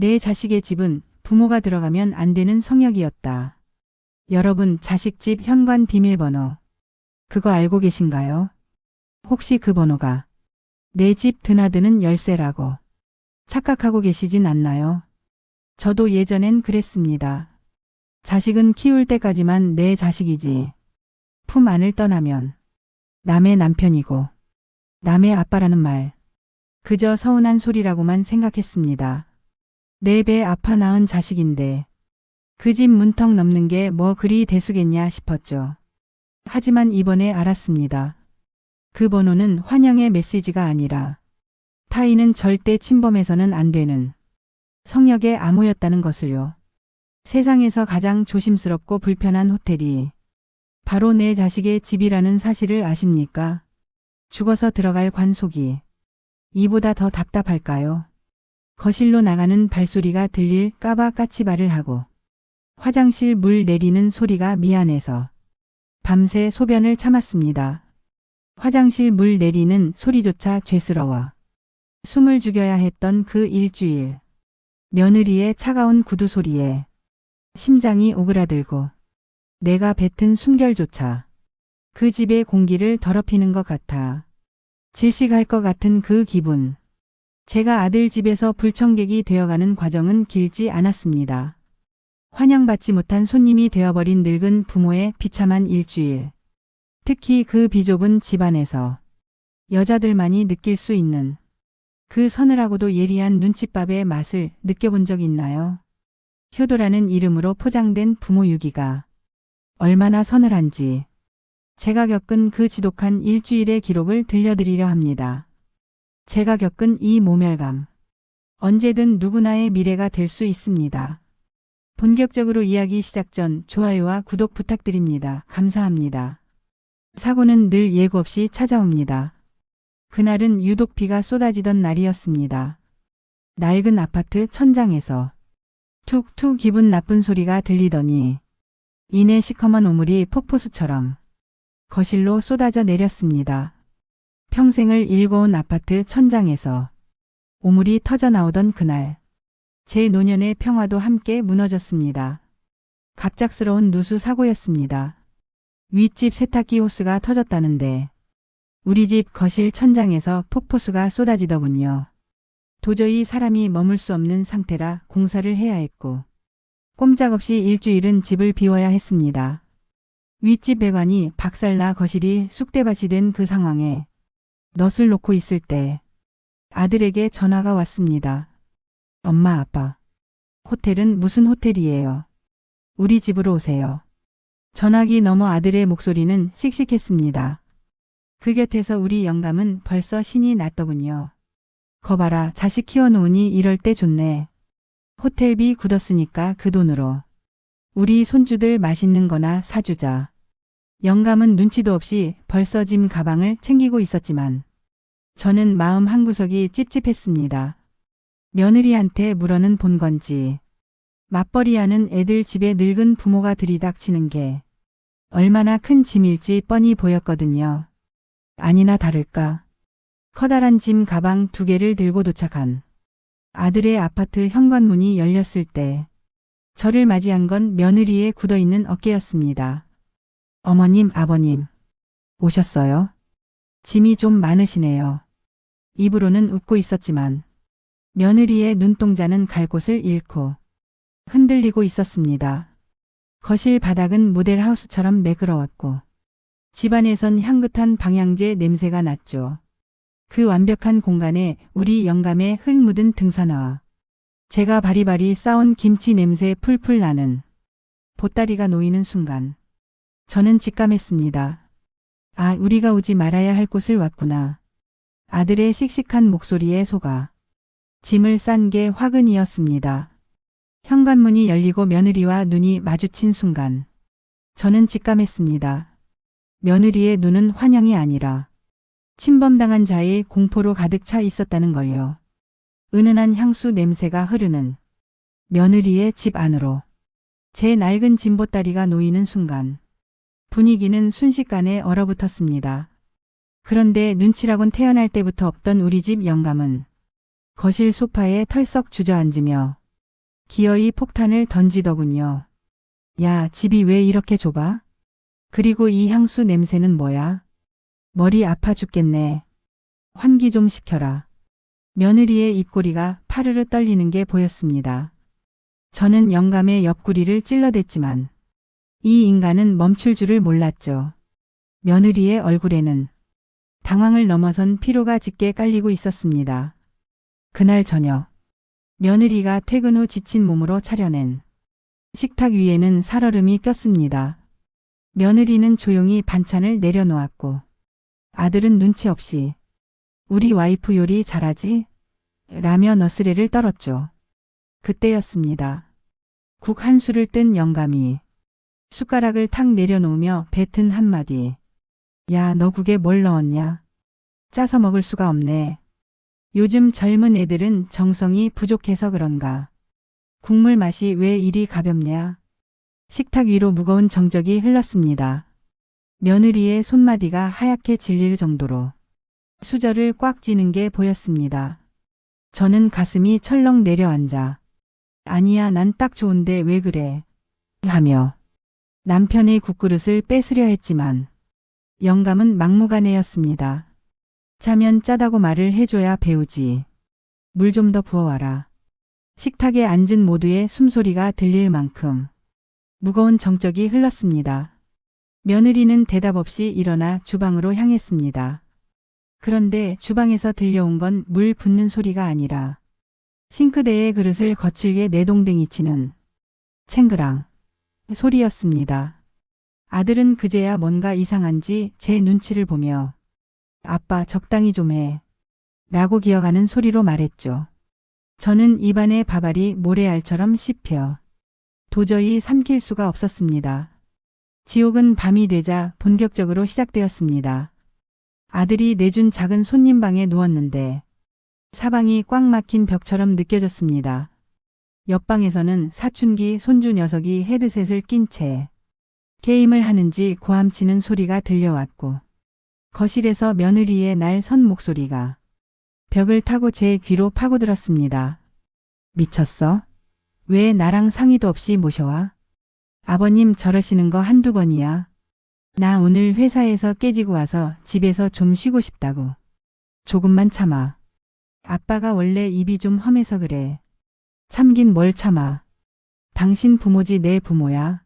내 자식의 집은 부모가 들어가면 안 되는 성역이었다. 여러분, 자식 집 현관 비밀번호. 그거 알고 계신가요? 혹시 그 번호가 내 집 드나드는 열쇠라고 착각하고 계시진 않나요? 저도 예전엔 그랬습니다. 자식은 키울 때까지만 내 자식이지. 품 안을 떠나면 남의 남편이고 남의 아빠라는 말. 그저 서운한 소리라고만 생각했습니다. 내 배 아파 낳은 자식인데 그 집 문턱 넘는 게 뭐 그리 대수겠냐 싶었죠. 하지만 이번에 알았습니다. 그 번호는 환영의 메시지가 아니라 타인은 절대 침범해서는 안 되는 성역의 암호였다는 것을요. 세상에서 가장 조심스럽고 불편한 호텔이 바로 내 자식의 집이라는 사실을 아십니까? 죽어서 들어갈 관속이 이보다 더 답답할까요? 거실로 나가는 발소리가 들릴 까봐 까치발을 하고 화장실 물 내리는 소리가 미안해서 밤새 소변을 참았습니다. 화장실 물 내리는 소리조차 죄스러워 숨을 죽여야 했던 그 일주일. 며느리의 차가운 구두 소리에 심장이 오그라들고 내가 뱉은 숨결조차 그 집의 공기를 더럽히는 것 같아 질식할 것 같은 그 기분. 제가 아들 집에서 불청객이 되어가는 과정은 길지 않았습니다. 환영받지 못한 손님이 되어버린 늙은 부모의 비참한 일주일. 특히 그 비좁은 집안에서 여자들만이 느낄 수 있는 그 서늘하고도 예리한 눈칫밥의 맛을 느껴본 적 있나요? 효도라는 이름으로 포장된 부모 유기가 얼마나 서늘한지 제가 겪은 그 지독한 일주일의 기록을 들려드리려 합니다. 제가 겪은 이 모멸감. 언제든 누구나의 미래가 될 수 있습니다. 본격적으로 이야기 시작 전 좋아요와 구독 부탁드립니다. 감사합니다. 사고는 늘 예고 없이 찾아옵니다. 그날은 유독 비가 쏟아지던 날이었습니다. 낡은 아파트 천장에서 툭툭 기분 나쁜 소리가 들리더니 이내 시커먼 오물이 폭포수처럼 거실로 쏟아져 내렸습니다. 평생을 일궈온 아파트 천장에서 오물이 터져 나오던 그날, 제 노년의 평화도 함께 무너졌습니다. 갑작스러운 누수 사고였습니다. 윗집 세탁기 호스가 터졌다는데 우리 집 거실 천장에서 폭포수가 쏟아지더군요. 도저히 사람이 머물 수 없는 상태라 공사를 해야 했고 꼼짝없이 일주일은 집을 비워야 했습니다. 윗집 배관이 박살나 거실이 쑥대밭이 된 그 상황에 넛을 놓고 있을 때 아들에게 전화가 왔습니다. 엄마, 아빠. 호텔은 무슨 호텔이에요? 우리 집으로 오세요. 전화기 너머 아들의 목소리는 씩씩했습니다. 그 곁에서 우리 영감은 벌써 신이 났더군요. 거봐라, 자식 키워놓으니 이럴 때 좋네. 호텔비 굳었으니까 그 돈으로 우리 손주들 맛있는 거나 사주자. 영감은 눈치도 없이 벌써 짐 가방을 챙기고 있었지만 저는 마음 한구석이 찝찝했습니다. 며느리한테 물어는 본 건지 맞벌이하는 애들 집에 늙은 부모가 들이닥치는 게 얼마나 큰 짐일지 뻔히 보였거든요. 아니나 다를까 커다란 짐 가방 2개를 들고 도착한 아들의 아파트 현관문이 열렸을 때 저를 맞이한 건 며느리의 굳어있는 어깨였습니다. 어머님, 아버님, 오셨어요? 짐이 좀 많으시네요. 입으로는 웃고 있었지만 며느리의 눈동자는 갈 곳을 잃고 흔들리고 있었습니다. 거실 바닥은 모델하우스처럼 매끄러웠고 집안에선 향긋한 방향제 냄새가 났죠. 그 완벽한 공간에 우리 영감의 흙 묻은 등산화와 제가 바리바리 싸온 김치 냄새 풀풀 나는 보따리가 놓이는 순간 저는 직감했습니다. 아, 우리가 오지 말아야 할 곳을 왔구나. 아들의 씩씩한 목소리에 속아 짐을 싼 게 화근이었습니다. 현관문이 열리고 며느리와 눈이 마주친 순간 저는 직감했습니다. 며느리의 눈은 환영이 아니라 침범당한 자의 공포로 가득 차 있었다는 걸요. 은은한 향수 냄새가 흐르는 며느리의 집 안으로 제 낡은 짐보따리가 놓이는 순간 분위기는 순식간에 얼어붙었습니다. 그런데 눈치라곤 태어날 때부터 없던 우리 집 영감은 거실 소파에 털썩 주저앉으며 기어이 폭탄을 던지더군요. 야, 집이 왜 이렇게 좁아? 그리고 이 향수 냄새는 뭐야? 머리 아파 죽겠네. 환기 좀 시켜라. 며느리의 입꼬리가 파르르 떨리는 게 보였습니다. 저는 영감의 옆구리를 찔러댔지만 이 인간은 멈출 줄을 몰랐죠. 며느리의 얼굴에는 당황을 넘어선 피로가 짙게 깔리고 있었습니다. 그날 저녁 며느리가 퇴근 후 지친 몸으로 차려낸 식탁 위에는 살얼음이 꼈습니다. 며느리는 조용히 반찬을 내려놓았고 아들은 눈치 없이 우리 와이프 요리 잘하지? 라며 너스레를 떨었죠. 그때였습니다. 국 한 술을 뜬 영감이 숟가락을 탁 내려놓으며 뱉은 한마디. 야, 너 국에 뭘 넣었냐? 짜서 먹을 수가 없네. 요즘 젊은 애들은 정성이 부족해서 그런가. 국물 맛이 왜 이리 가볍냐? 식탁 위로 무거운 정적이 흘렀습니다. 며느리의 손마디가 하얗게 질릴 정도로 수저를 꽉 쥐는 게 보였습니다. 저는 가슴이 철렁 내려앉아 아니야, 난 딱 좋은데 왜 그래? 하며 남편의 국그릇을 뺏으려 했지만 영감은 막무가내였습니다. 짜면 짜다고 말을 해줘야 배우지. 물 좀 더 부어와라. 식탁에 앉은 모두의 숨소리가 들릴 만큼 무거운 정적이 흘렀습니다. 며느리는 대답 없이 일어나 주방으로 향했습니다. 그런데 주방에서 들려온 건 물 붓는 소리가 아니라 싱크대의 그릇을 거칠게 내동댕이 치는 챙그랑 소리였습니다. 아들은 그제야 뭔가 이상한지 제 눈치를 보며 아빠 적당히 좀 해. 라고 기어가는 소리로 말했죠. 저는 입안의 밥알이 모래알처럼 씹혀 도저히 삼킬 수가 없었습니다. 지옥은 밤이 되자 본격적으로 시작되었습니다. 아들이 내준 작은 손님방에 누웠는데 사방이 꽉 막힌 벽처럼 느껴졌습니다. 옆방에서는 사춘기 손주 녀석이 헤드셋을 낀 채 게임을 하는지 고함치는 소리가 들려왔고 거실에서 며느리의 날 선 목소리가 벽을 타고 제 귀로 파고들었습니다. 미쳤어? 왜 나랑 상의도 없이 모셔와? 아버님 저러시는 거 한두 번이야. 나 오늘 회사에서 깨지고 와서 집에서 좀 쉬고 싶다고. 조금만 참아. 아빠가 원래 입이 좀 험해서 그래. 참긴 뭘 참아. 당신 부모지 내 부모야.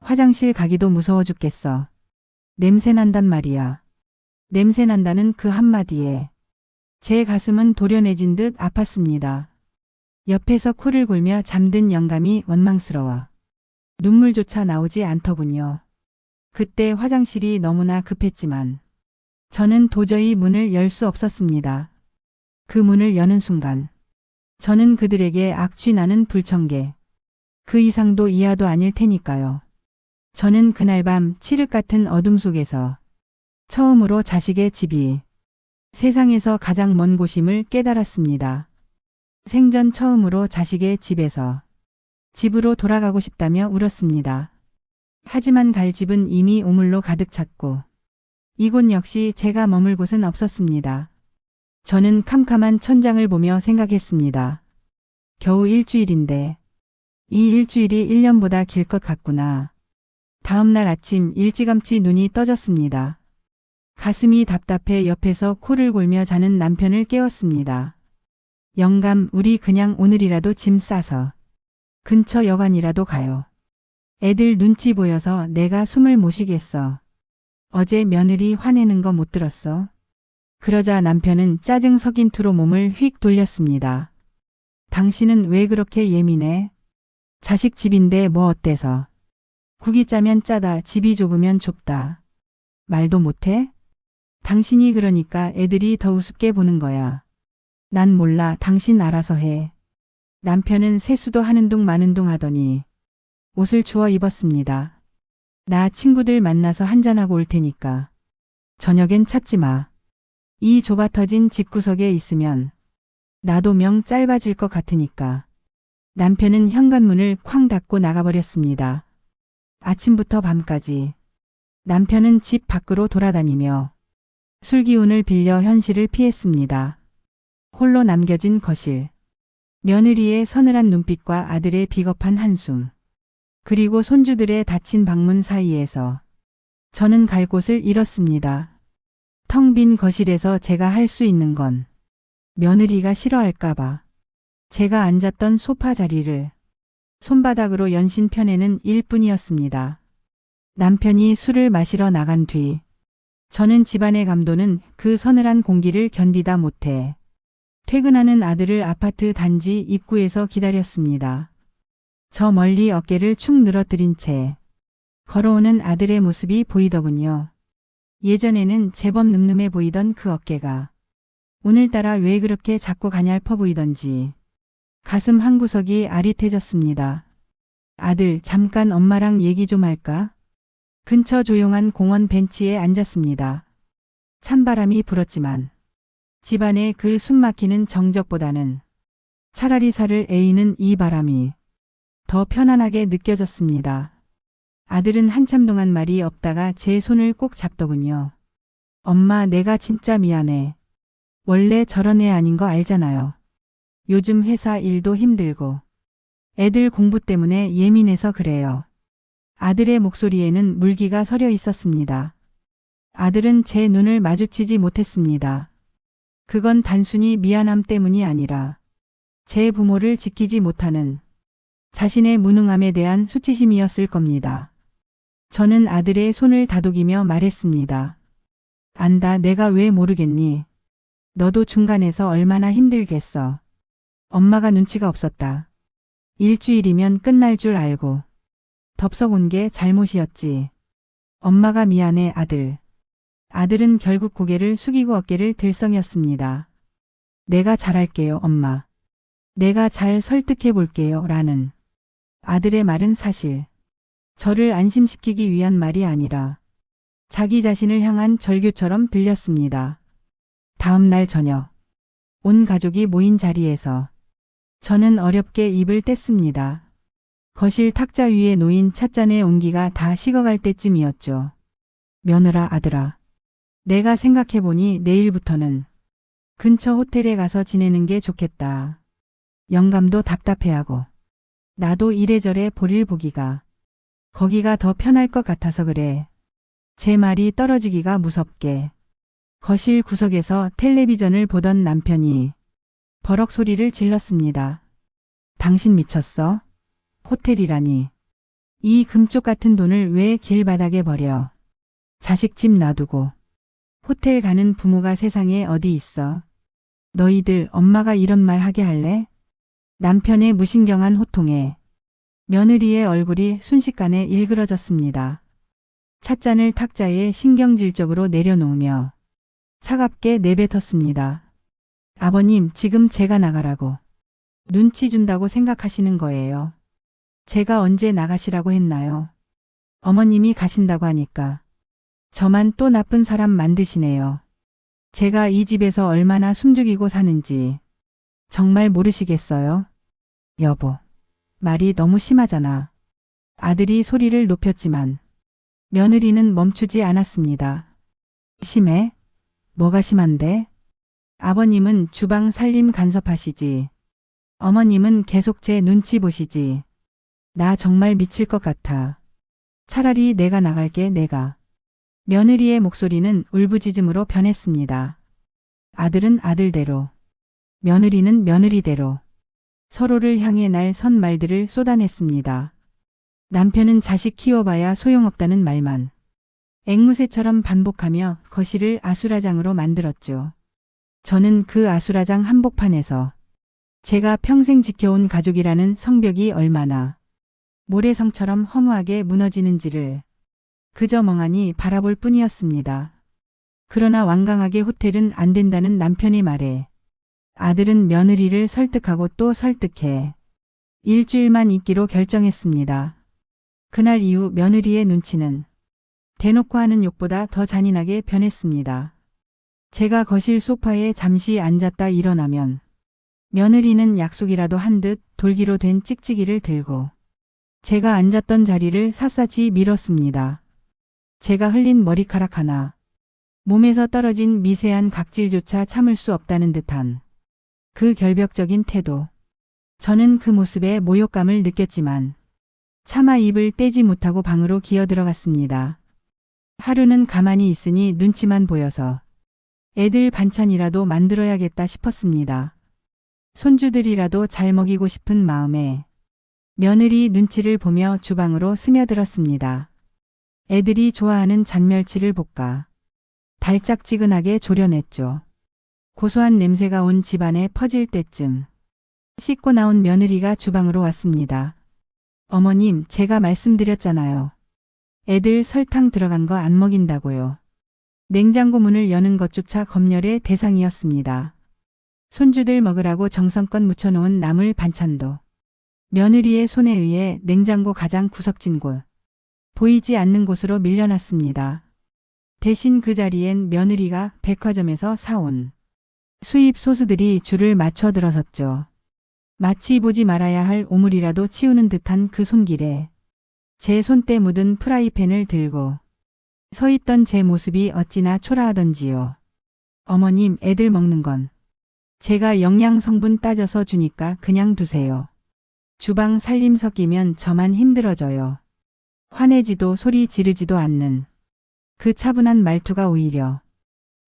화장실 가기도 무서워 죽겠어. 냄새 난단 말이야. 냄새 난다는 그 한마디에 제 가슴은 도려내진 듯 아팠습니다. 옆에서 코를 골며 잠든 영감이 원망스러워 눈물조차 나오지 않더군요. 그때 화장실이 너무나 급했지만 저는 도저히 문을 열 수 없었습니다. 그 문을 여는 순간 저는 그들에게 악취나는 불청개 그 이상도 이하도 아닐 테니까요. 저는 그날 밤 칠흑 같은 어둠 속에서 처음으로 자식의 집이 세상에서 가장 먼 곳임을 깨달았습니다. 생전 처음으로 자식의 집에서 집으로 돌아가고 싶다며 울었습니다. 하지만 갈 집은 이미 오물로 가득 찼고 이곳 역시 제가 머물 곳은 없었습니다. 저는 캄캄한 천장을 보며 생각했습니다. 겨우 일주일인데 이 일주일이 1년보다 길 것 같구나. 다음 날 아침 일찌감치 눈이 떠졌습니다. 가슴이 답답해 옆에서 코를 골며 자는 남편을 깨웠습니다. 영감, 우리 그냥 오늘이라도 짐 싸서 근처 여관이라도 가요. 애들 눈치 보여서 내가 숨을 못 쉬겠어. 어제 며느리 화내는 거 못 들었어? 그러자 남편은 짜증 섞인 투로 몸을 휙 돌렸습니다. 당신은 왜 그렇게 예민해? 자식 집인데 뭐 어때서? 국이 짜면 짜다, 집이 좁으면 좁다. 말도 못해? 당신이 그러니까 애들이 더 우습게 보는 거야. 난 몰라, 당신 알아서 해. 남편은 세수도 하는 둥 마는 둥 하더니 옷을 주워 입었습니다. 나 친구들 만나서 한잔하고 올 테니까 저녁엔 찾지 마. 이 좁아터진 집구석에 있으면 나도 명 짧아질 것 같으니까. 남편은 현관문을 쾅 닫고 나가버렸습니다. 아침부터 밤까지 남편은 집 밖으로 돌아다니며 술기운을 빌려 현실을 피했습니다. 홀로 남겨진 거실. 며느리의 서늘한 눈빛과 아들의 비겁한 한숨, 그리고 손주들의 닫힌 방문 사이에서 저는 갈 곳을 잃었습니다. 텅 빈 거실에서 제가 할 수 있는 건 며느리가 싫어할까봐 제가 앉았던 소파 자리를 손바닥으로 연신 펴내는 일뿐이었습니다. 남편이 술을 마시러 나간 뒤 저는 집안의 감도는 그 서늘한 공기를 견디다 못해 퇴근하는 아들을 아파트 단지 입구에서 기다렸습니다. 저 멀리 어깨를 축 늘어뜨린 채 걸어오는 아들의 모습이 보이더군요. 예전에는 제법 늠름해 보이던 그 어깨가 오늘따라 왜 그렇게 작고 가냘퍼 보이던지 가슴 한구석이 아릿해졌습니다. 아들, 잠깐 엄마랑 얘기 좀 할까? 근처 조용한 공원 벤치에 앉았습니다. 찬바람이 불었지만 집안의 그 숨막히는 정적보다는 차라리 살을 에이는 이 바람이 더 편안하게 느껴졌습니다. 아들은 한참 동안 말이 없다가 제 손을 꼭 잡더군요. 엄마, 내가 진짜 미안해. 원래 저런 애 아닌 거 알잖아요. 요즘 회사 일도 힘들고 애들 공부 때문에 예민해서 그래요. 아들의 목소리에는 물기가 서려 있었습니다. 아들은 제 눈을 마주치지 못했습니다. 그건 단순히 미안함 때문이 아니라 제 부모를 지키지 못하는 자신의 무능함에 대한 수치심이었을 겁니다. 저는 아들의 손을 다독이며 말했습니다. 안다, 내가 왜 모르겠니? 너도 중간에서 얼마나 힘들겠어. 엄마가 눈치가 없었다. 일주일이면 끝날 줄 알고 덥석 온 게 잘못이었지. 엄마가 미안해, 아들. 아들은 결국 고개를 숙이고 어깨를 들썩였습니다. 내가 잘할게요, 엄마. 내가 잘 설득해 볼게요, 라는 아들의 말은 사실 저를 안심시키기 위한 말이 아니라 자기 자신을 향한 절규처럼 들렸습니다. 다음 날 저녁, 온 가족이 모인 자리에서 저는 어렵게 입을 뗐습니다. 거실 탁자 위에 놓인 찻잔의 온기가 다 식어갈 때쯤이었죠. 며느라, 아들아. 내가 생각해보니 내일부터는 근처 호텔에 가서 지내는 게 좋겠다. 영감도 답답해하고 나도 이래저래 볼일 보기가 거기가 더 편할 것 같아서 그래. 제 말이 떨어지기가 무섭게 거실 구석에서 텔레비전을 보던 남편이 버럭 소리를 질렀습니다. 당신 미쳤어? 호텔이라니. 이 금쪽 같은 돈을 왜 길바닥에 버려? 자식 집 놔두고 호텔 가는 부모가 세상에 어디 있어? 너희들 엄마가 이런 말 하게 할래? 남편의 무신경한 호통에 며느리의 얼굴이 순식간에 일그러졌습니다. 찻잔을 탁자에 신경질적으로 내려놓으며 차갑게 내뱉었습니다. 아버님, 지금 제가 나가라고 눈치 준다고 생각하시는 거예요. 제가 언제 나가시라고 했나요? 어머님이 가신다고 하니까 저만 또 나쁜 사람 만드시네요. 제가 이 집에서 얼마나 숨죽이고 사는지 정말 모르시겠어요? 여보, 말이 너무 심하잖아. 아들이 소리를 높였지만 며느리는 멈추지 않았습니다. 심해? 뭐가 심한데? 아버님은 주방 살림 간섭하시지. 어머님은 계속 제 눈치 보시지. 나 정말 미칠 것 같아. 차라리 내가 나갈게, 내가. 며느리의 목소리는 울부짖음으로 변했습니다. 아들은 아들대로, 며느리는 며느리대로 서로를 향해 날 선 말들을 쏟아냈습니다. 남편은 자식 키워봐야 소용없다는 말만 앵무새처럼 반복하며 거실을 아수라장으로 만들었죠. 저는 그 아수라장 한복판에서 제가 평생 지켜온 가족이라는 성벽이 얼마나 모래성처럼 허무하게 무너지는지를 그저 멍하니 바라볼 뿐이었습니다. 그러나 완강하게 호텔은 안 된다는 남편의 말에 아들은 며느리를 설득하고 또 설득해 일주일만 있기로 결정했습니다. 그날 이후 며느리의 눈치는 대놓고 하는 욕보다 더 잔인하게 변했습니다. 제가 거실 소파에 잠시 앉았다 일어나면 며느리는 약속이라도 한 듯 돌기로 된 찍찍이를 들고 제가 앉았던 자리를 샅샅이 밀었습니다. 제가 흘린 머리카락 하나, 몸에서 떨어진 미세한 각질조차 참을 수 없다는 듯한 그 결벽적인 태도. 저는 그 모습에 모욕감을 느꼈지만 차마 입을 떼지 못하고 방으로 기어 들어갔습니다. 하루는 가만히 있으니 눈치만 보여서 애들 반찬이라도 만들어야겠다 싶었습니다. 손주들이라도 잘 먹이고 싶은 마음에 며느리 눈치를 보며 주방으로 스며들었습니다. 애들이 좋아하는 잔멸치를 볶아 달짝지근하게 졸여냈죠. 고소한 냄새가 온 집안에 퍼질 때쯤 씻고 나온 며느리가 주방으로 왔습니다. 어머님, 제가 말씀드렸잖아요. 애들 설탕 들어간 거 안 먹인다고요. 냉장고 문을 여는 것조차 검열의 대상이었습니다. 손주들 먹으라고 정성껏 묻혀놓은 나물 반찬도 며느리의 손에 의해 냉장고 가장 구석진 곳, 보이지 않는 곳으로 밀려났습니다. 대신 그 자리엔 며느리가 백화점에서 사온 수입 소스들이 줄을 맞춰 들어섰죠. 마치 보지 말아야 할 오물이라도 치우는 듯한 그 손길에 제 손때 묻은 프라이팬을 들고 서 있던 제 모습이 어찌나 초라하던지요. 어머님, 애들 먹는 건 제가 영양 성분 따져서 주니까 그냥 두세요. 주방 살림 섞이면 저만 힘들어져요. 화내지도 소리 지르지도 않는 그 차분한 말투가 오히려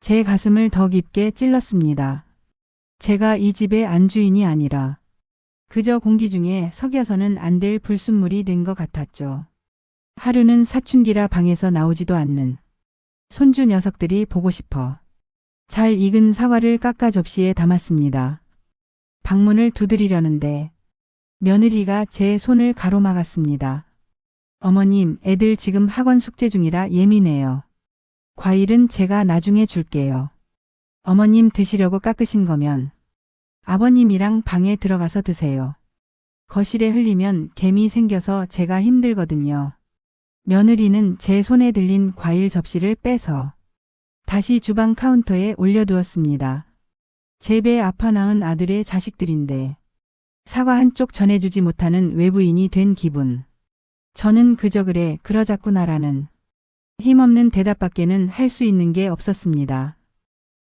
제 가슴을 더 깊게 찔렀습니다. 제가 이 집의 안주인이 아니라 그저 공기 중에 석여서는 안 될 불순물이 된 것 같았죠. 하루는 사춘기라 방에서 나오지도 않는 손주 녀석들이 보고 싶어 잘 익은 사과를 깎아 접시에 담았습니다. 방문을 두드리려는데 며느리가 제 손을 가로막았습니다. 어머님, 애들 지금 학원 숙제 중이라 예민해요. 과일은 제가 나중에 줄게요. 어머님 드시려고 깎으신 거면 아버님이랑 방에 들어가서 드세요. 거실에 흘리면 개미 생겨서 제가 힘들거든요. 며느리는 제 손에 들린 과일 접시를 빼서 다시 주방 카운터에 올려두었습니다. 제 배 아파 낳은 아들의 자식들인데 사과 한쪽 전해주지 못하는 외부인이 된 기분. 저는 그저 그래 그러자꾸나라는 힘없는 대답밖에는 할 수 있는 게 없었습니다.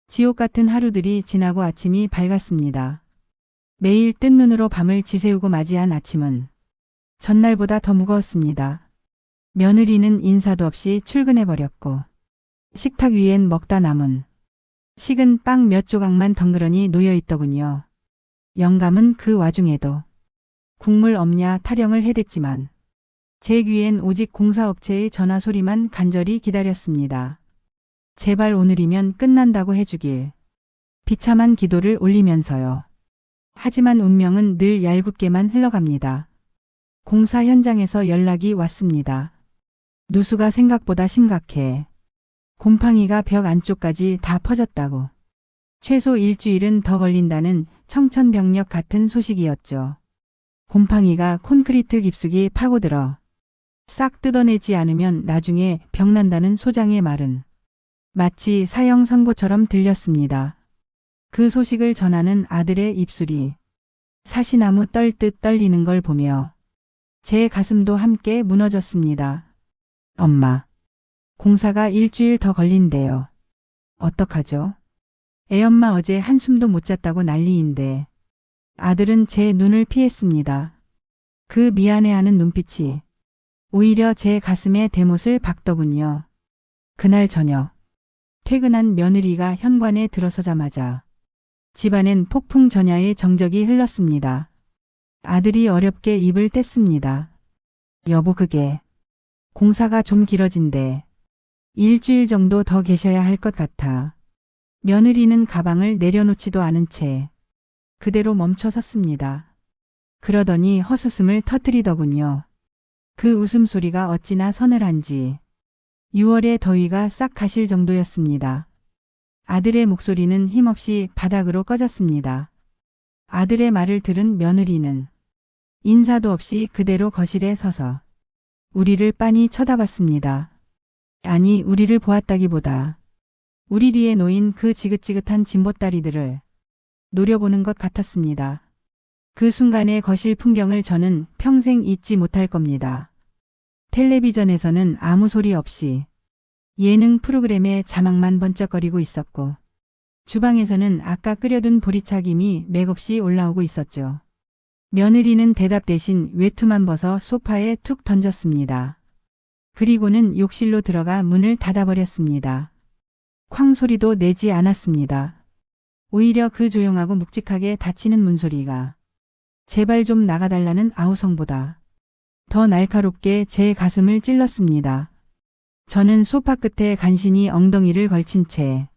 지옥 같은 하루들이 지나고 아침이 밝았습니다. 매일 뜬 눈으로 밤을 지새우고 맞이한 아침은 전날보다 더 무거웠습니다. 며느리는 인사도 없이 출근해버렸고 식탁 위엔 먹다 남은 식은 빵 몇 조각만 덩그러니 놓여있더군요. 영감은 그 와중에도 국물 없냐 타령을 해댔지만 제 귀엔 오직 공사업체의 전화 소리만 간절히 기다렸습니다. 제발 오늘이면 끝난다고 해주길. 비참한 기도를 올리면서요. 하지만 운명은 늘 얄궂게만 흘러갑니다. 공사 현장에서 연락이 왔습니다. 누수가 생각보다 심각해. 곰팡이가 벽 안쪽까지 다 퍼졌다고. 최소 일주일은 더 걸린다는 청천벽력 같은 소식이었죠. 곰팡이가 콘크리트 깊숙이 파고들어 싹 뜯어내지 않으면 나중에 병난다는 소장의 말은 마치 사형 선고처럼 들렸습니다. 그 소식을 전하는 아들의 입술이 사시나무 떨듯 떨리는 걸 보며 제 가슴도 함께 무너졌습니다. 엄마, 공사가 일주일 더 걸린대요. 어떡하죠? 애엄마 어제 한숨도 못 잤다고 난리인데 아들은 제 눈을 피했습니다. 그 미안해하는 눈빛이 오히려 제 가슴에 대못을 박더군요. 그날 저녁 퇴근한 며느리가 현관에 들어서자마자 집안엔 폭풍 전야의 정적이 흘렀습니다. 아들이 어렵게 입을 뗐습니다. 여보, 그게 공사가 좀 길어진대. 일주일 정도 더 계셔야 할 것 같아. 며느리는 가방을 내려놓지도 않은 채 그대로 멈춰 섰습니다. 그러더니 헛웃음을 터뜨리더군요. 그 웃음소리가 어찌나 서늘한지 6월의 더위가 싹 가실 정도였습니다. 아들의 목소리는 힘없이 바닥으로 꺼졌습니다. 아들의 말을 들은 며느리는 인사도 없이 그대로 거실에 서서 우리를 빤히 쳐다봤습니다. 아니, 우리를 보았다기보다 우리 뒤에 놓인 그 지긋지긋한 진보다리들을 노려보는 것 같았습니다. 그 순간의 거실 풍경을 저는 평생 잊지 못할 겁니다. 텔레비전에서는 아무 소리 없이 예능 프로그램의 자막만 번쩍거리고 있었고 주방에서는 아까 끓여둔 보리차김이 맥없이 올라오고 있었죠. 며느리는 대답 대신 외투만 벗어 소파에 툭 던졌습니다. 그리고는 욕실로 들어가 문을 닫아버렸습니다. 쾅 소리도 내지 않았습니다. 오히려 그 조용하고 묵직하게 닫히는 문소리가 제발 좀 나가달라는 아우성보다 더 날카롭게 제 가슴을 찔렀습니다. 저는 소파 끝에 간신히 엉덩이를 걸친 채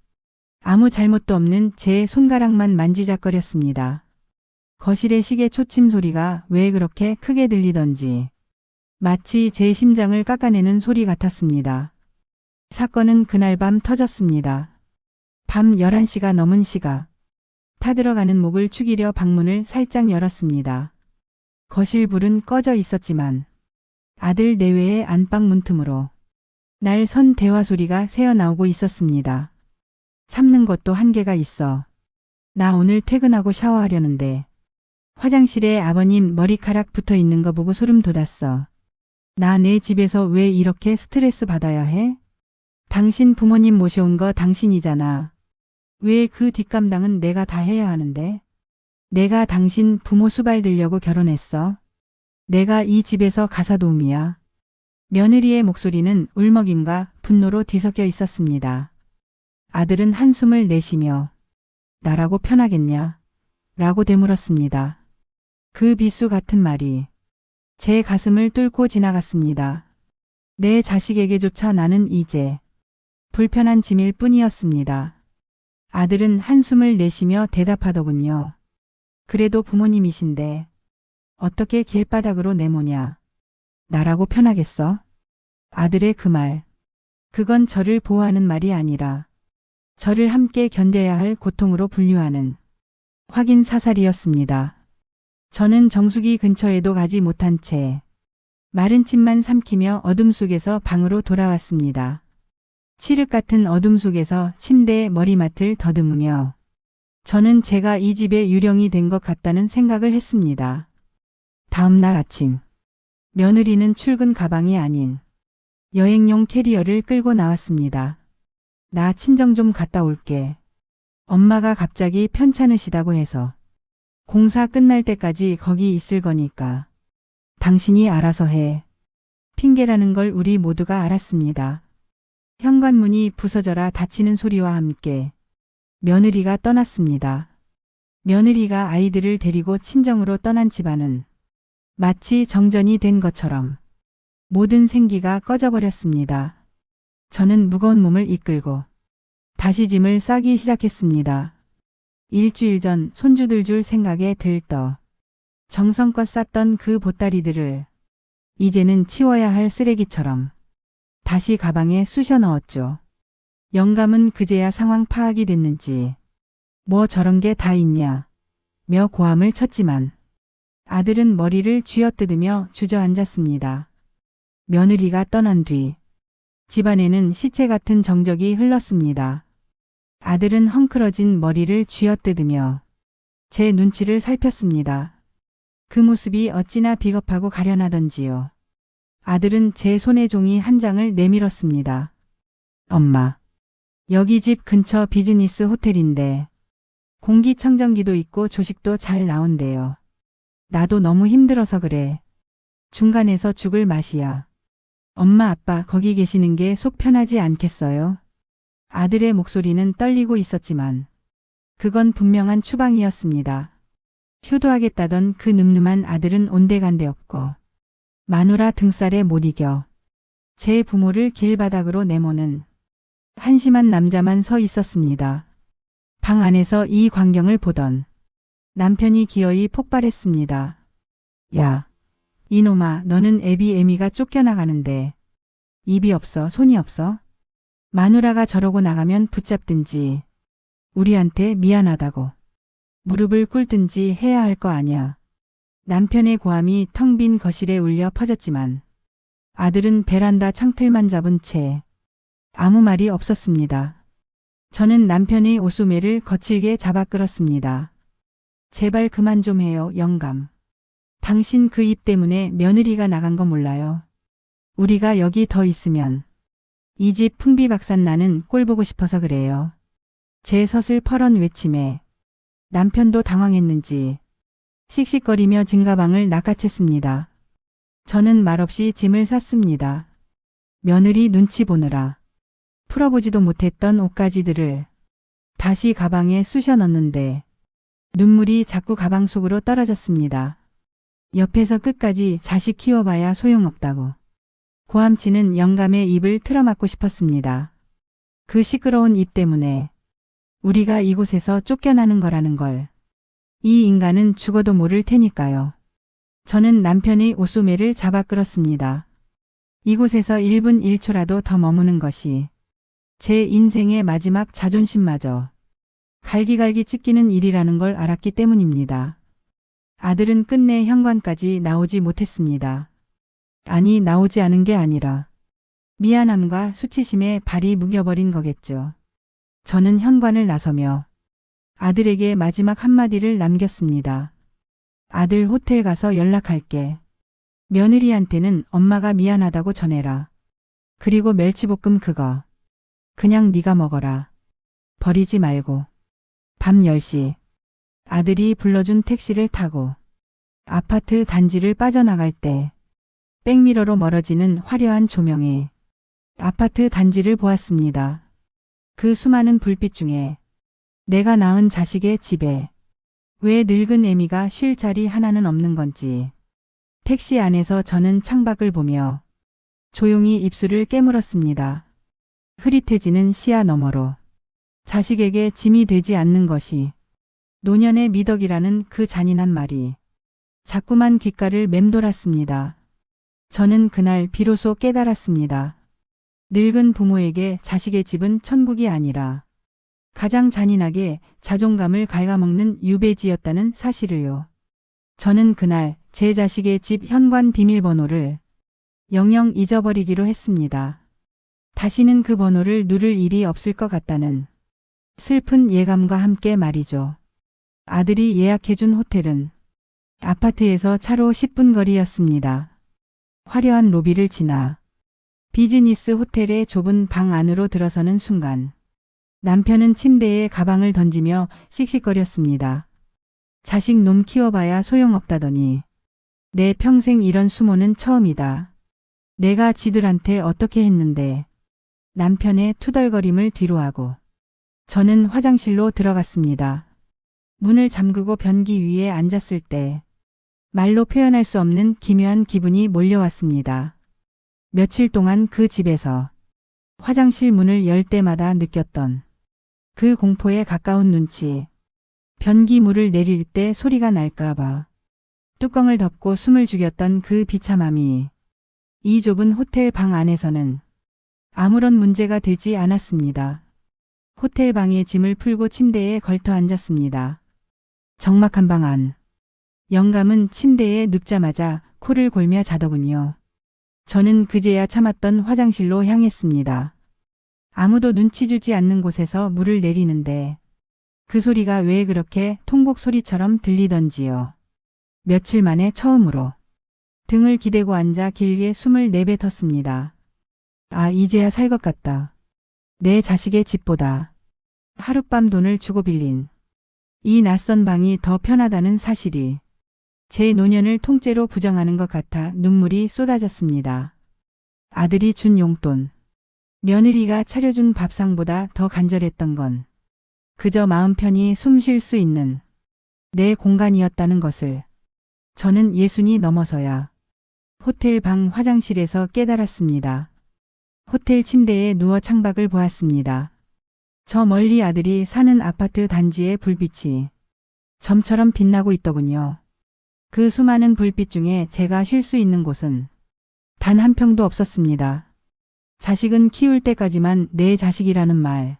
아무 잘못도 없는 제 손가락만 만지작거렸습니다. 거실의 시계 초침 소리가 왜 그렇게 크게 들리던지 마치 제 심장을 깎아내는 소리 같았습니다. 사건은 그날 밤 터졌습니다. 밤 11시가 넘은 시각. 타들어가는 목을 축이려 방문을 살짝 열었습니다. 거실 불은 꺼져 있었지만 아들 내외의 안방 문틈으로 날 선 대화 소리가 새어나오고 있었습니다. 참는 것도 한계가 있어. 나 오늘 퇴근하고 샤워하려는데 화장실에 아버님 머리카락 붙어 있는 거 보고 소름 돋았어. 나 내 집에서 왜 이렇게 스트레스 받아야 해? 당신 부모님 모셔온 거 당신이잖아. 왜 그 뒷감당은 내가 다 해야 하는데? 내가 당신 부모 수발 들려고 결혼했어. 내가 이 집에서 가사도우미야. 며느리의 목소리는 울먹임과 분노로 뒤섞여 있었습니다. 아들은 한숨을 내쉬며 나라고 편하겠냐? 라고 되물었습니다. 그 비수 같은 말이 제 가슴을 뚫고 지나갔습니다. 내 자식에게조차 나는 이제 불편한 짐일 뿐이었습니다. 아들은 한숨을 내쉬며 대답하더군요. 그래도 부모님이신데 어떻게 길바닥으로 내모냐. 나라고 편하겠어? 아들의 그 말. 그건 저를 보호하는 말이 아니라 저를 함께 견뎌야 할 고통으로 분류하는 확인 사살이었습니다. 저는 정수기 근처에도 가지 못한 채 마른 침만 삼키며 어둠 속에서 방으로 돌아왔습니다. 칠흑 같은 어둠 속에서 침대에 머리맡을 더듬으며 저는 제가 이 집의 유령이 된 것 같다는 생각을 했습니다. 다음 날 아침 며느리는 출근 가방이 아닌 여행용 캐리어를 끌고 나왔습니다. 나 친정 좀 갔다 올게. 엄마가 갑자기 편찮으시다고 해서 공사 끝날 때까지 거기 있을 거니까 당신이 알아서 해. 핑계라는 걸 우리 모두가 알았습니다. 현관문이 부서져라 닫히는 소리와 함께 며느리가 떠났습니다. 며느리가 아이들을 데리고 친정으로 떠난 집안은 마치 정전이 된 것처럼 모든 생기가 꺼져버렸습니다. 저는 무거운 몸을 이끌고 다시 짐을 싸기 시작했습니다. 일주일 전 손주들 줄 생각에 들떠 정성껏 쌌던 그 보따리들을 이제는 치워야 할 쓰레기처럼 다시 가방에 쑤셔 넣었죠. 영감은 그제야 상황 파악이 됐는지 뭐 저런 게 다 있냐 며 고함을 쳤지만 아들은 머리를 쥐어뜯으며 주저앉았습니다. 며느리가 떠난 뒤 집안에는 시체 같은 정적이 흘렀습니다. 아들은 헝클어진 머리를 쥐어뜯으며 제 눈치를 살폈습니다. 그 모습이 어찌나 비겁하고 가련하던지요. 아들은 제 손에 종이 한 장을 내밀었습니다. 엄마, 여기 집 근처 비즈니스 호텔인데 공기청정기도 있고 조식도 잘 나온대요. 나도 너무 힘들어서 그래. 중간에서 죽을 맛이야. 엄마 아빠 거기 계시는 게 속 편하지 않겠어요? 아들의 목소리는 떨리고 있었지만 그건 분명한 추방이었습니다. 효도하겠다던 그 늠름한 아들은 온데간데없고 마누라 등살에 못 이겨 제 부모를 길바닥으로 내모는 한심한 남자만 서 있었습니다. 방 안에서 이 광경을 보던 남편이 기어이 폭발했습니다. 야, 이놈아, 너는 애비애미가 쫓겨나가는데 입이 없어, 손이 없어? 마누라가 저러고 나가면 붙잡든지 우리한테 미안하다고 무릎을 꿇든지 해야 할 거 아냐. 남편의 고함이 텅 빈 거실에 울려 퍼졌지만 아들은 베란다 창틀만 잡은 채 아무 말이 없었습니다. 저는 남편의 옷소매를 거칠게 잡아 끌었습니다. 제발 그만 좀 해요, 영감. 당신 그 입 때문에 며느리가 나간 거 몰라요. 우리가 여기 더 있으면 이 집 풍비박산 나는 꼴 보고 싶어서 그래요. 제 서슬퍼런 외침에 남편도 당황했는지 씩씩거리며 짐가방을 낚아챘습니다. 저는 말없이 짐을 쌌습니다. 며느리 눈치 보느라 풀어보지도 못했던 옷가지들을 다시 가방에 쑤셔 넣는데 눈물이 자꾸 가방 속으로 떨어졌습니다. 옆에서 끝까지 자식 키워봐야 소용없다고 고함치는 영감의 입을 틀어막고 싶었습니다. 그 시끄러운 입 때문에 우리가 이곳에서 쫓겨나는 거라는 걸 이 인간은 죽어도 모를 테니까요. 저는 남편의 옷소매를 잡아 끌었습니다. 이곳에서 1분 1초라도 더 머무는 것이 제 인생의 마지막 자존심마저 갈기갈기 찢기는 일이라는 걸 알았기 때문입니다. 아들은 끝내 현관까지 나오지 못했습니다. 아니, 나오지 않은 게 아니라 미안함과 수치심에 발이 묶여버린 거겠죠. 저는 현관을 나서며 아들에게 마지막 한마디를 남겼습니다. 아들, 호텔 가서 연락할게. 며느리한테는 엄마가 미안하다고 전해라. 그리고 멸치볶음 그거 그냥 네가 먹어라. 버리지 말고. 밤 10시 아들이 불러준 택시를 타고 아파트 단지를 빠져나갈 때 백미러로 멀어지는 화려한 조명에 아파트 단지를 보았습니다. 그 수많은 불빛 중에 내가 낳은 자식의 집에 왜 늙은 애미가 쉴 자리 하나는 없는 건지 택시 안에서 저는 창밖을 보며 조용히 입술을 깨물었습니다. 흐릿해지는 시야 너머로 자식에게 짐이 되지 않는 것이 노년의 미덕이라는 그 잔인한 말이 자꾸만 귓가를 맴돌았습니다. 저는 그날 비로소 깨달았습니다. 늙은 부모에게 자식의 집은 천국이 아니라 가장 잔인하게 자존감을 갉아먹는 유배지였다는 사실을요. 저는 그날 제 자식의 집 현관 비밀번호를 영영 잊어버리기로 했습니다. 다시는 그 번호를 누를 일이 없을 것 같다는 슬픈 예감과 함께 말이죠. 아들이 예약해준 호텔은 아파트에서 차로 10분 거리였습니다. 화려한 로비를 지나 비즈니스 호텔의 좁은 방 안으로 들어서는 순간 남편은 침대에 가방을 던지며 씩씩거렸습니다. 자식 놈 키워봐야 소용없다더니 내 평생 이런 수모는 처음이다. 내가 지들한테 어떻게 했는데. 남편의 투덜거림을 뒤로하고 저는 화장실로 들어갔습니다. 문을 잠그고 변기 위에 앉았을 때 말로 표현할 수 없는 기묘한 기분이 몰려왔습니다. 며칠 동안 그 집에서 화장실 문을 열 때마다 느꼈던 그 공포에 가까운 눈치, 변기물을 내릴 때 소리가 날까봐 뚜껑을 덮고 숨을 죽였던 그 비참함이 이 좁은 호텔 방 안에서는 아무런 문제가 되지 않았습니다. 호텔 방에 짐을 풀고 침대에 걸터 앉았습니다. 적막한 방 안. 영감은 침대에 눕자마자 코를 골며 자더군요. 저는 그제야 참았던 화장실로 향했습니다. 아무도 눈치 주지 않는 곳에서 물을 내리는데 그 소리가 왜 그렇게 통곡 소리처럼 들리던지요. 며칠 만에 처음으로 등을 기대고 앉아 길게 숨을 내뱉었습니다. 아, 이제야 살 것 같다. 내 자식의 집보다 하룻밤 돈을 주고 빌린 이 낯선 방이 더 편하다는 사실이 제 노년을 통째로 부정하는 것 같아 눈물이 쏟아졌습니다. 아들이 준 용돈, 며느리가 차려준 밥상보다 더 간절했던 건 그저 마음 편히 숨 쉴 수 있는 내 공간이었다는 것을 저는 60이 넘어서야 호텔 방 화장실에서 깨달았습니다. 호텔 침대에 누워 창밖을 보았습니다. 저 멀리 아들이 사는 아파트 단지의 불빛이 점처럼 빛나고 있더군요. 그 수많은 불빛 중에 제가 쉴 수 있는 곳은 단 한 평도 없었습니다. 자식은 키울 때까지만 내 자식이라는 말.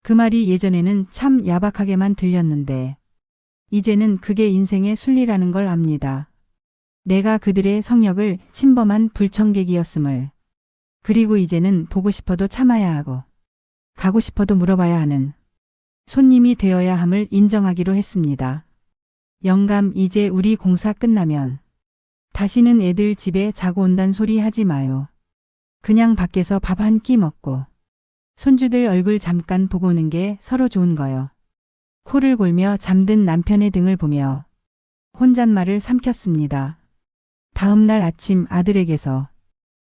그 말이 예전에는 참 야박하게만 들렸는데 이제는 그게 인생의 순리라는 걸 압니다. 내가 그들의 성역을 침범한 불청객이었음을. 그리고 이제는 보고 싶어도 참아야 하고 가고 싶어도 물어봐야 하는 손님이 되어야 함을 인정하기로 했습니다. 영감, 이제 우리 공사 끝나면 다시는 애들 집에 자고 온단 소리 하지 마요. 그냥 밖에서 밥 한 끼 먹고 손주들 얼굴 잠깐 보고 오는 게 서로 좋은 거요. 코를 골며 잠든 남편의 등을 보며 혼잣말을 삼켰습니다. 다음 날 아침 아들에게서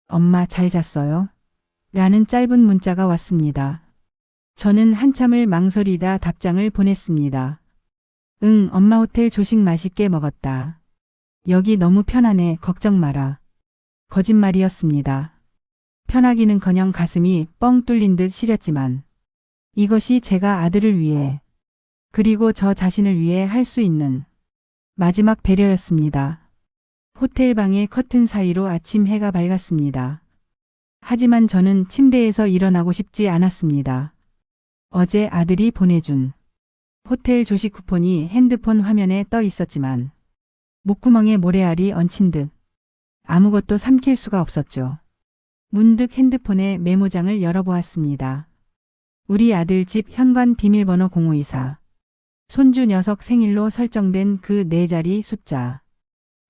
엄마 잘 잤어요? 라는 짧은 문자가 왔습니다. 저는 한참을 망설이다 답장을 보냈습니다. 응, 엄마 호텔 조식 맛있게 먹었다. 여기 너무 편하네. 걱정 마라. 거짓말이었습니다. 편하기는커녕 가슴이 뻥 뚫린 듯 시렸지만 이것이 제가 아들을 위해 그리고 저 자신을 위해 할 수 있는 마지막 배려였습니다. 호텔 방의 커튼 사이로 아침 해가 밝았습니다. 하지만 저는 침대에서 일어나고 싶지 않았습니다. 어제 아들이 보내준 호텔 조식 쿠폰이 핸드폰 화면에 떠 있었지만 목구멍에 모래알이 얹힌 듯 아무것도 삼킬 수가 없었죠. 문득 핸드폰의 메모장을 열어보았습니다. 우리 아들 집 현관 비밀번호 0524. 손주 녀석 생일로 설정된 그 4자리 숫자.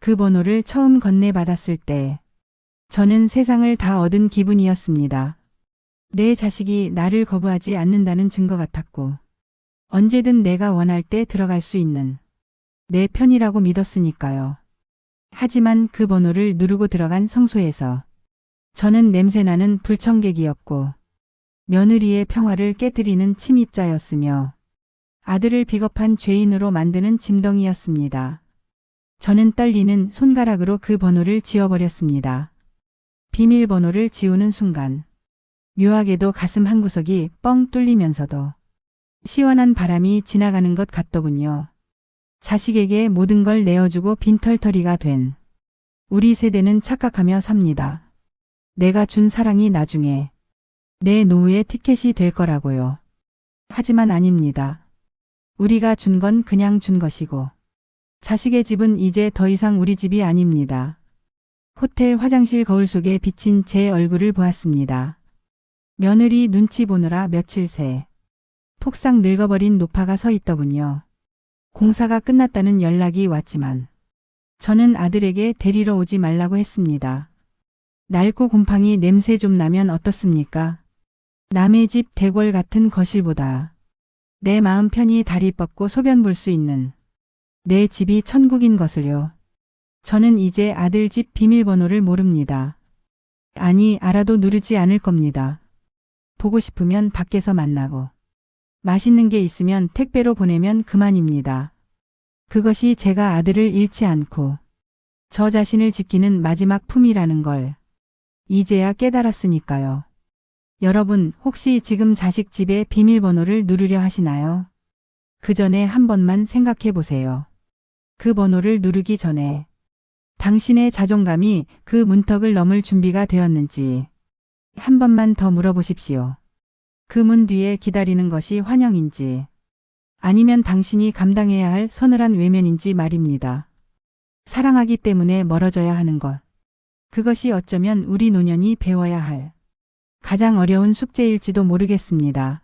그 번호를 처음 건네받았을 때 저는 세상을 다 얻은 기분이었습니다. 내 자식이 나를 거부하지 않는다는 증거 같았고 언제든 내가 원할 때 들어갈 수 있는 내 편이라고 믿었으니까요. 하지만 그 번호를 누르고 들어간 성소에서 저는 냄새나는 불청객이었고 며느리의 평화를 깨뜨리는 침입자였으며 아들을 비겁한 죄인으로 만드는 짐덩이였습니다. 저는 떨리는 손가락으로 그 번호를 지워버렸습니다. 비밀번호를 지우는 순간 묘하게도 가슴 한구석이 뻥 뚫리면서도 시원한 바람이 지나가는 것 같더군요. 자식에게 모든 걸 내어주고 빈털터리가 된 우리 세대는 착각하며 삽니다. 내가 준 사랑이 나중에 내 노후의 티켓이 될 거라고요. 하지만 아닙니다. 우리가 준 건 그냥 준 것이고 자식의 집은 이제 더 이상 우리 집이 아닙니다. 호텔 화장실 거울 속에 비친 제 얼굴을 보았습니다. 며느리 눈치 보느라 며칠 새 폭삭 늙어버린 노파가 서 있더군요. 공사가 끝났다는 연락이 왔지만 저는 아들에게 데리러 오지 말라고 했습니다. 낡고 곰팡이 냄새 좀 나면 어떻습니까? 남의 집 대궐 같은 거실보다 내 마음 편히 다리 뻗고 소변 볼 수 있는 내 집이 천국인 것을요. 저는 이제 아들 집 비밀번호를 모릅니다. 아니, 알아도 누르지 않을 겁니다. 보고 싶으면 밖에서 만나고 맛있는 게 있으면 택배로 보내면 그만입니다. 그것이 제가 아들을 잃지 않고 저 자신을 지키는 마지막 품이라는 걸 이제야 깨달았으니까요. 여러분, 혹시 지금 자식 집의 비밀번호를 누르려 하시나요? 그 전에 한 번만 생각해 보세요. 그 번호를 누르기 전에 당신의 자존감이 그 문턱을 넘을 준비가 되었는지 한 번만 더 물어보십시오. 그 문 뒤에 기다리는 것이 환영인지 아니면 당신이 감당해야 할 서늘한 외면인지 말입니다. 사랑하기 때문에 멀어져야 하는 것. 그것이 어쩌면 우리 노년이 배워야 할 가장 어려운 숙제일지도 모르겠습니다.